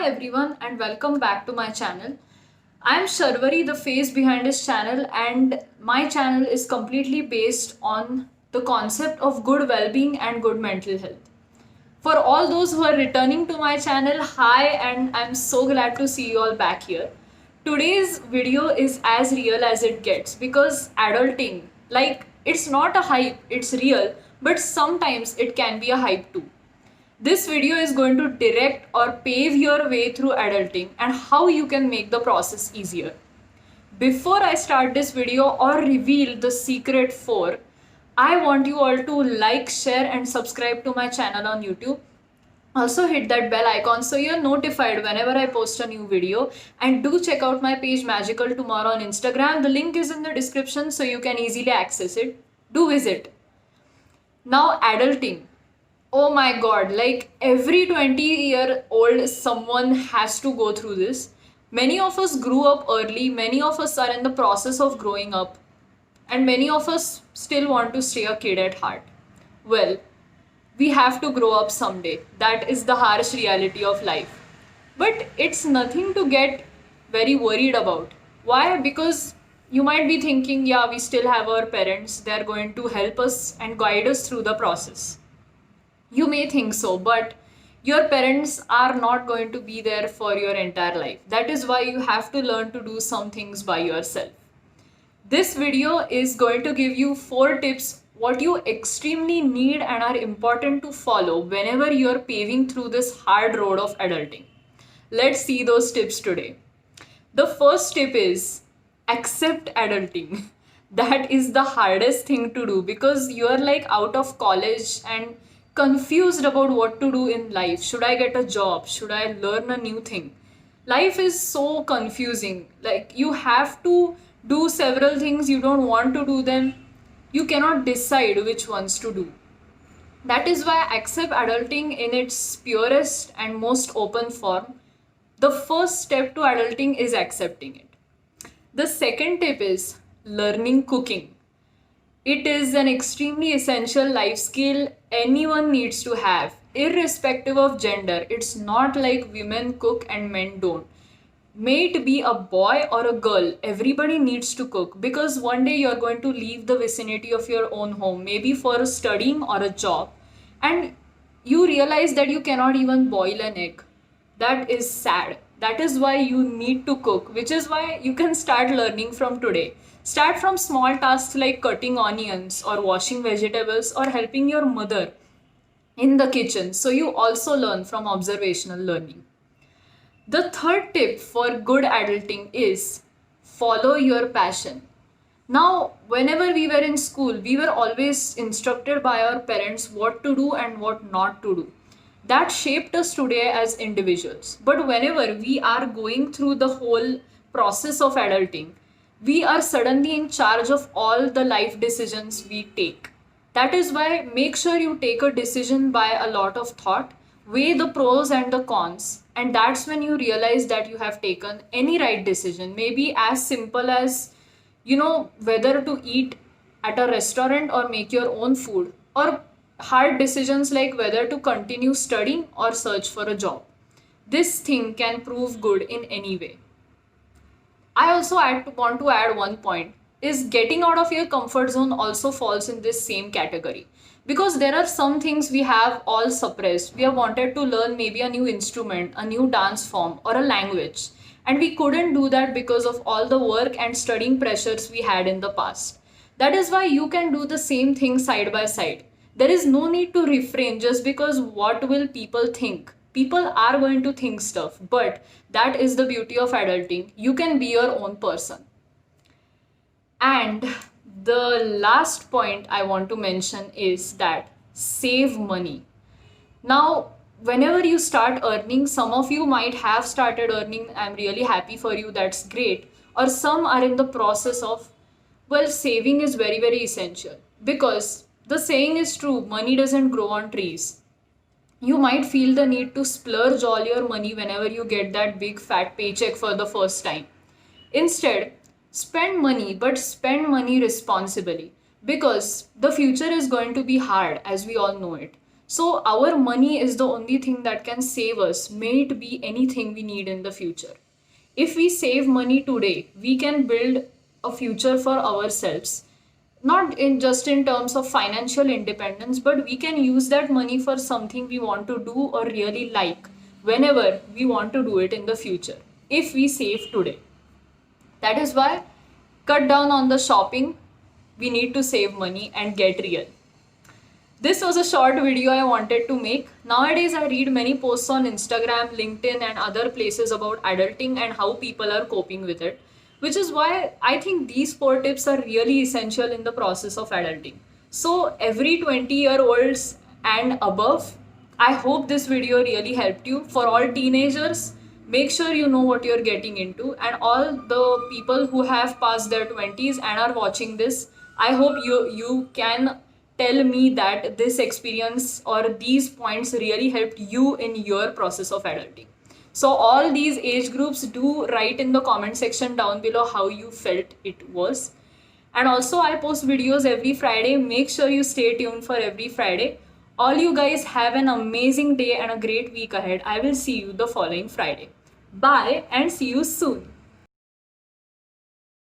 everyone and welcome back to my channel. I'm Sharvari, the face behind this channel, and my channel is completely based on the concept of good well-being and good mental health. For all those who are returning to my channel, hi, and I'm so glad to see you all back here. Today's video is as real as it gets because adulting, it's not a hype, it's real, but sometimes it can be a hype too. This video is going to direct or pave your way through adulting and how you can make the process easier. Before I start this video or reveal the secret 4, I want you all to like, share and subscribe to my channel on YouTube. Also hit that bell icon so you're notified whenever I post a new video, and do check out my page Magical Tomorrow on Instagram. The link is in the description so you can easily access it. Do visit. Now adulting. Oh my god, like every 20-year-old someone has to go through this. Many of us grew up early, many of us are in the process of growing up, and many of us still want to stay a kid at heart. Well, we have to grow up someday. That is the harsh reality of life. But it's nothing to get very worried about. Why? Because you might be thinking, yeah, we still have our parents, they're going to help us and guide us through the process. You may think so, but your parents are not going to be there for your entire life. That is why you have to learn to do some things by yourself. This video is going to give you 4 tips what you extremely need and are important to follow whenever you're paving through this hard road of adulting. Let's see those tips today. The first tip is accept adulting. That is the hardest thing to do because you're like out of college and confused about what to do in life. Should I get a job? Should I learn a new thing? Life is so confusing. Like you have to do several things, you don't want to do them. You cannot decide which ones to do. That is why accept adulting in its purest and most open form. The first step to adulting is accepting it. The second tip is learning cooking. It is an extremely essential life skill anyone needs to have, irrespective of gender. It's not like women cook and men don't. May it be a boy or a girl, everybody needs to cook because one day you're going to leave the vicinity of your own home, maybe for studying or a job, and you realize that you cannot even boil an egg. That is sad. That is why you need to cook, which is why you can start learning from today. Start from small tasks like cutting onions or washing vegetables or helping your mother in the kitchen. So you also learn from observational learning. The third tip for good adulting is follow your passion. Now, whenever we were in school, we were always instructed by our parents what to do and what not to do. That shaped us today as individuals. But whenever we are going through the whole process of adulting, we are suddenly in charge of all the life decisions we take. That is why make sure you take a decision by a lot of thought, weigh the pros and the cons, and that's when you realize that you have taken any right decision. Maybe as simple as, whether to eat at a restaurant or make your own food, or hard decisions like whether to continue studying or search for a job. This thing can prove good in any way. I also want to add one point is getting out of your comfort zone also falls in this same category because there are some things we have all suppressed. We have wanted to learn maybe a new instrument, a new dance form or a language, and we couldn't do that because of all the work and studying pressures we had in the past. That is why you can do the same thing side by side. There is no need to refrain just because what will people think. People are going to think stuff, but that is the beauty of adulting. You can be your own person. And the last point I want to mention is that save money. Now, whenever you start earning, some of you might have started earning. I'm really happy for you. That's great. Or some are in the process of, saving is very, very essential because the saying is true, money doesn't grow on trees. You might feel the need to splurge all your money whenever you get that big fat paycheck for the first time. Instead, spend money, but spend money responsibly because the future is going to be hard as we all know it. So our money is the only thing that can save us, may it be anything we need in the future. If we save money today, we can build a future for ourselves, not in just in terms of financial independence, but we can use that money for something we want to do or really like whenever we want to do it in the future if we save today. That is why cut down on the shopping. We need to save money and get real. This was a short video I wanted to make. Nowadays, I read many posts on Instagram, LinkedIn, and other places about adulting and how people are coping with it, which is why I think these four tips are really essential in the process of adulting. So, every 20-year-olds and above, I hope this video really helped you. For all teenagers, make sure you know what you're getting into, and all the people who have passed their 20s and are watching this, I hope you can tell me that this experience or these points really helped you in your process of adulting. So all these age groups, do write in the comment section down below how you felt it was. And also I post videos every Friday. Make sure you stay tuned for every Friday. All you guys have an amazing day and a great week ahead. I will see you the following Friday. Bye and see you soon.